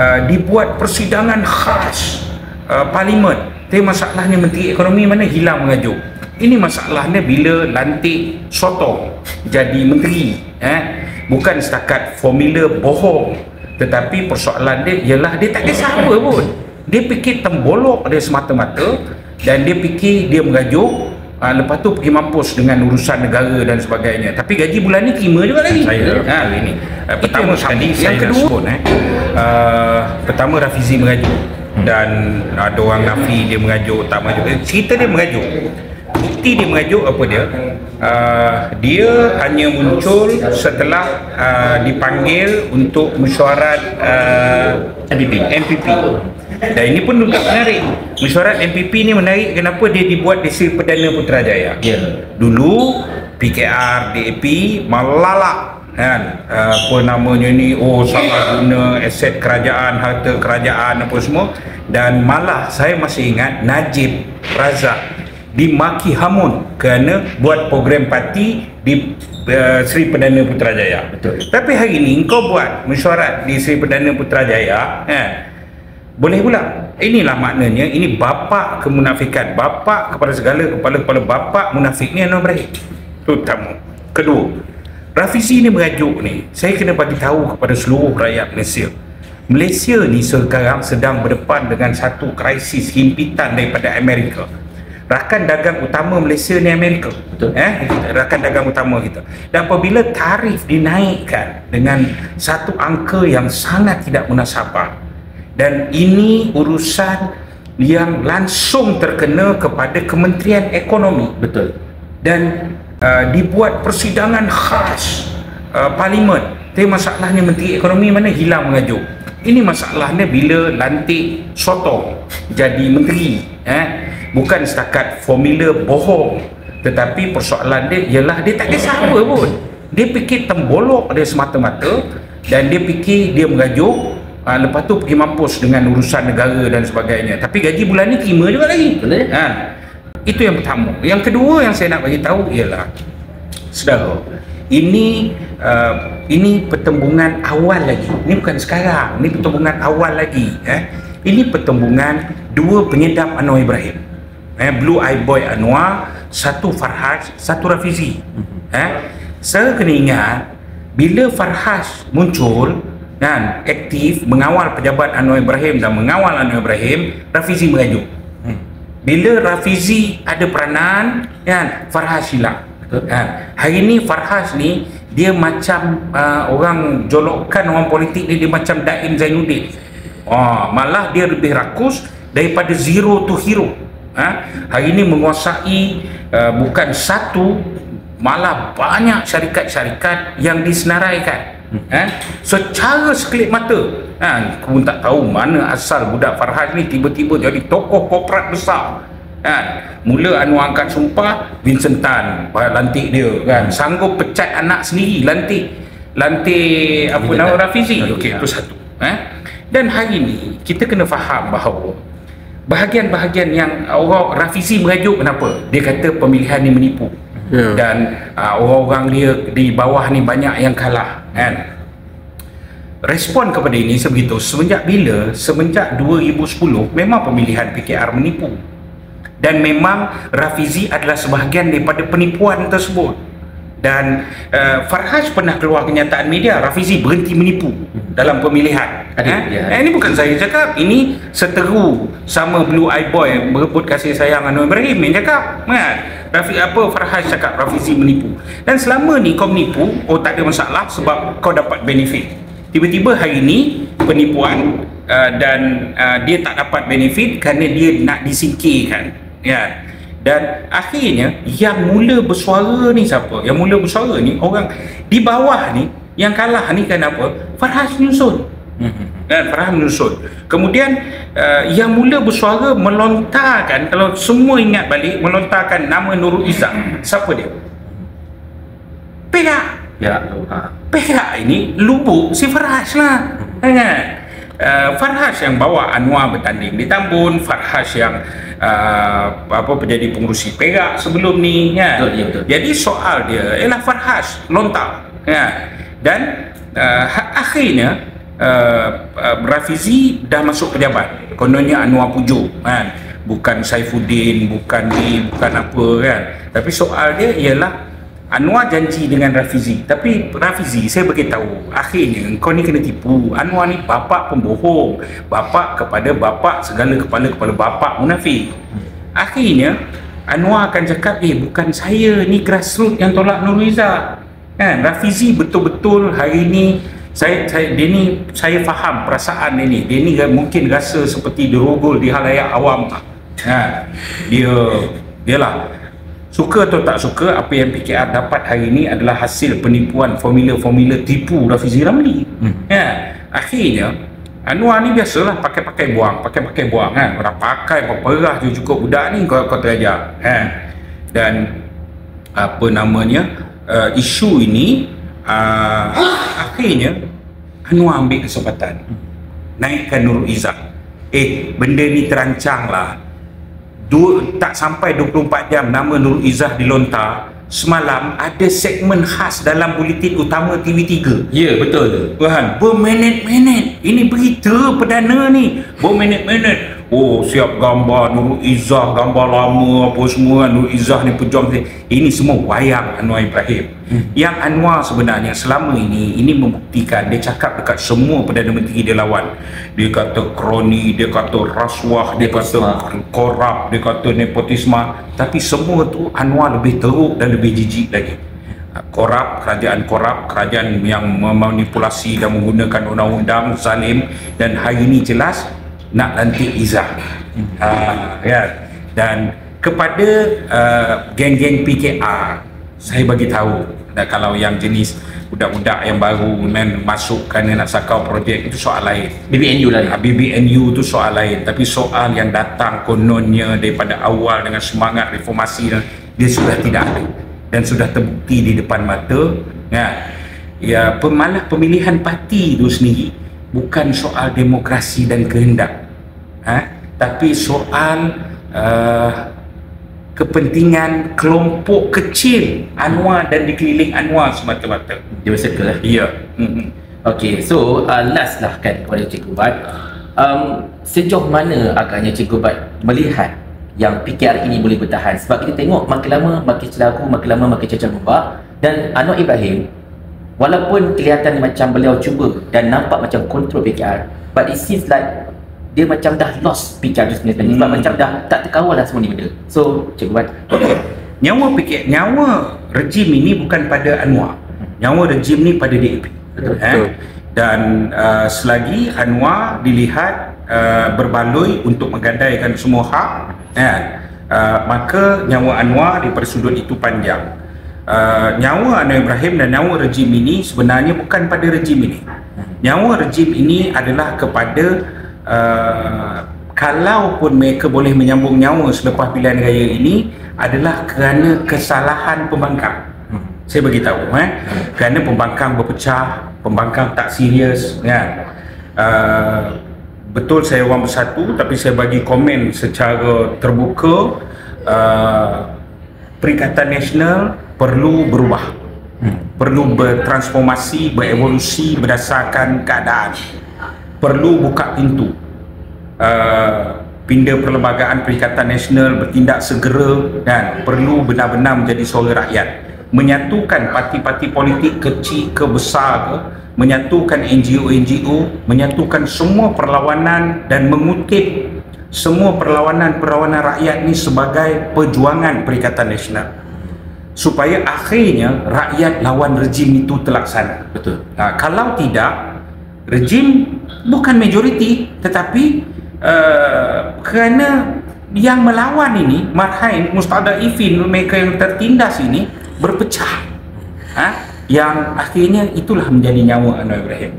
Dibuat persidangan khas parlimen. Tapi masalahnya Menteri Ekonomi mana hilang mengajuk. Ini masalahnya bila lantik sotong jadi menteri, bukan setakat formula bohong, tetapi persoalan dia ialah dia tak kisah apa pun. Dia fikir tembolok dia semata-mata dan dia fikir dia mengajuk. Lepas tu pergi mampus dengan urusan negara dan sebagainya. Tapi gaji bulan ni terima juga lagi. Ini pertama sekali yang kedua pertama Rafizi mengajuk dan ada orang nafi dia mengajuk, tak mengajuk. Cerita dia mengajuk. Bukti dia mengajuk apa dia? Dia hanya muncul setelah dipanggil untuk mesyuarat MPP. Dan ini pun juga menarik. Mesyuarat MPP ni menarik kenapa dia dibuat di Sri Perdana Putrajaya. Dulu PKR, DAP melalak kan, apa namanya ni, salah guna aset kerajaan, harta kerajaan apa semua. Dan malah saya masih ingat Najib Razak dimaki hamun kerana buat program parti di Sri Perdana Putrajaya. Betul. Tapi hari ni kau buat mesyuarat di Sri Perdana Putrajaya, boleh pula. Inilah maknanya, ini bapa kemunafikan, bapa kepada segala kepala-kepala bapa munafik ni Anwar Ibrahim. Itu pertama. Kedua, Rafizi ni mengajuk ni, saya kena bagi tahu kepada seluruh rakyat Malaysia. Malaysia ni sekarang sedang berdepan dengan satu krisis himpitan daripada Amerika. Rakan dagang utama Malaysia ni Amerika. Betul. Rakan dagang utama kita. Dan apabila tarif dinaikkan dengan satu angka yang sangat tidak munasabah, dan ini urusan yang langsung terkena kepada Kementerian Ekonomi. Betul. Dan dibuat persidangan khas parlimen. Tapi masalahnya Menteri Ekonomi mana hilang mengajuk. Ini masalahnya bila lantik sotong jadi menteri, bukan setakat formula bohong, tetapi persoalan dia ialah dia tak kisah apa pun. Dia fikir tembolok dia semata-mata dan dia fikir dia mengajuk. Lepas tu pergi mampus dengan urusan negara dan sebagainya. Tapi gaji bulan ni terima juga lagi. Itu yang pertama. Yang kedua yang saya nak bagi tahu ialah, saudara, ini pertembungan awal lagi. Ini bukan sekarang, ini pertembungan awal lagi. Ini pertembungan dua penyedap Anwar Ibrahim. Blue Eye Boy Anwar, satu Farhaj, satu Rafizi. Saya kena ingat bila Farhaj muncul dan aktif mengawal pejabat Anwar Ibrahim dan mengawal Anwar Ibrahim, Rafizi mengajuk. Bila Rafizi ada peranan, Farhaj hilang. Hari ni Farhaj ni dia macam orang jolokkan orang politik ni, dia macam Daim Zainuddin. Malah dia lebih rakus daripada zero to hero. Hari ni menguasai bukan satu, malah banyak syarikat-syarikat yang disenaraikan. Secara sekelip mata, aku pun tak tahu mana asal budak Farhaj ni tiba-tiba jadi tokoh korporat besar. Mula Anwar angkat sumpah, Vincent Tan lantik dia kan, sanggup pecat anak sendiri, lantik apa nama Rafizi. Okey, itu satu. Dan hari ni kita kena faham bahawa bahagian-bahagian yang orang Rafizi mengajuk, kenapa dia kata pemilihan ni menipu. Dan orang-orang dia di bawah ni banyak yang kalah, respon kepada ini sebegitu semenjak 2010 memang pemilihan PKR menipu, dan memang Rafizi adalah sebahagian daripada penipuan tersebut. Dan Farhaj pernah keluar kenyataan media, Rafizi berhenti menipu dalam pemilihan. Ini bukan saya cakap, ini seteru sama Blue Eye Boy berebut kasih sayang Anwar Ibrahim yang cakap. Farhaj cakap Rafizi menipu. Dan selama ni kau menipu, tak ada masalah sebab kau dapat benefit. Tiba-tiba hari ni penipuan, dan dia tak dapat benefit kerana dia nak disingkirkan. Dan akhirnya yang mula bersuara ni siapa? Yang mula bersuara ni orang di bawah ni, yang kalah ni kenapa? Farhaj menyusun. Farhaj menyusun. Kemudian yang mula bersuara melontarkan, kalau semua ingat balik, melontarkan nama Nurul Izzah. Siapa dia? Perak. Perak ini lubuk si Farhaj lah. Farhaj yang bawa Anwar bertanding di Tambun, Farhaj yang menjadi pengurusi Perak sebelum ni, betul. Jadi soal dia ialah Farhaj lontar, dan akhirnya Rafizi dah masuk pejabat, kononnya Anwar pujuk kan, bukan Saifuddin, bukan ni, bukan apa kan. Tapi soal dia ialah Anwar janji dengan Rafizi, tapi Rafizi saya beritahu akhirnya kau ni kena tipu. Anwar ni bapak pembohong, bapak kepada bapak, segala kepala bapak munafik. Akhirnya Anwar akan cakap, bukan saya ni grassroots yang tolak Nurul Izzah kan. Rafizi betul-betul hari ni saya faham perasaan dia ni mungkin rasa seperti dirogol di halayak awam dia lah, suka atau tak suka, apa yang PKR dapat hari ini adalah hasil penipuan formula tipu Rafizi Ramli. Akhirnya Anwar ni biasalah pakai buang kan, orang pakai berperah je cukup budak ni kau terajak dan apa namanya, isu ini akhirnya Anwar ambil kesempatan naikkan Nurul Izzah. Benda ni terancang lah. Tak sampai 24 jam nama Nurul Izzah dilontar, semalam ada segmen khas dalam buletin utama TV3. Ya, betul Tuhan, berminit-minit ini berita perdana ni, berminit-minit. Siap gambar Nurul Izzah, gambar lama apa semua, Nurul Izzah ni pejuang. Ini semua wayang Anwar Ibrahim. Yang Anwar sebenarnya selama ini membuktikan, dia cakap dekat semua Perdana Menteri dia lawan. Dia kata kroni, dia kata rasuah, dia kata korup, dia kata nepotisme. Tapi semua tu Anwar lebih teruk dan lebih jijik lagi. Kerajaan yang memanipulasi dan menggunakan undang-undang zalim, dan hari ini jelas nak lantik Izzah. Dan kepada geng-geng PKR saya bagi tahu, kalau yang jenis budak-budak yang baru masuk kerana nak sakau projek, itu soal lain. BBNU lah. BBNU tu soal lain. Tapi soal yang datang kononnya daripada awal dengan semangat reformasi, dia sudah tidak ada dan sudah terbukti di depan mata. Malah pemilihan parti itu sendiri bukan soal demokrasi dan kehendak, tapi soal kepentingan kelompok kecil Anwar dan dikeliling Anwar semata-mata. Dia berserkel lah. Ya. Okey, so last lah kan kepada Cikgu Bat, sejauh mana agaknya Cikgu Bat melihat yang PKR ini boleh bertahan? Sebab kita tengok makin lama makin celaku, makin lama makin cacah membak. Dan Anwar Ibrahim, walaupun kelihatan macam beliau cuba dan nampak macam kontrol PKR, but it seems like dia macam dah lost PKR tu sebenarnya. Sebab macam dah tak terkawal lah semua ni benda. So Cikgu Bat, nyawa rejim ini bukan pada Anwar, nyawa rejim ni pada DAP. Betul. Dan selagi Anwar dilihat berbaloi untuk menggadaikan semua hak, maka nyawa Anwar daripada sudut itu panjang. Nyawa Anwar Ibrahim dan nyawa rejim ini sebenarnya bukan pada rejim ini. Nyawa rejim ini adalah kepada kalaupun mereka boleh menyambung nyawa selepas pilihan raya ini, adalah kerana kesalahan pembangkang. Saya beritahu kerana pembangkang berpecah, pembangkang tak serius kan. Betul saya orang bersatu, tapi saya bagi komen secara terbuka, Perikatan Nasional perlu berubah, perlu bertransformasi, berevolusi berdasarkan keadaan, perlu buka pintu. Pinda Perlembagaan Perikatan Nasional bertindak segera dan perlu benar-benar menjadi suara rakyat, menyatukan parti-parti politik kecil ke besar ke, menyatukan NGO, menyatukan semua perlawanan dan mengutip semua perlawanan rakyat ni sebagai perjuangan Perikatan Nasional, supaya akhirnya rakyat lawan rejim itu terlaksana. betul. Kalau tidak, rejim bukan majoriti, tetapi kerana yang melawan ini, marhain, mustadaifin, mereka yang tertindas ini berpecah, yang akhirnya itulah menjadi nyawa Anwar Ibrahim.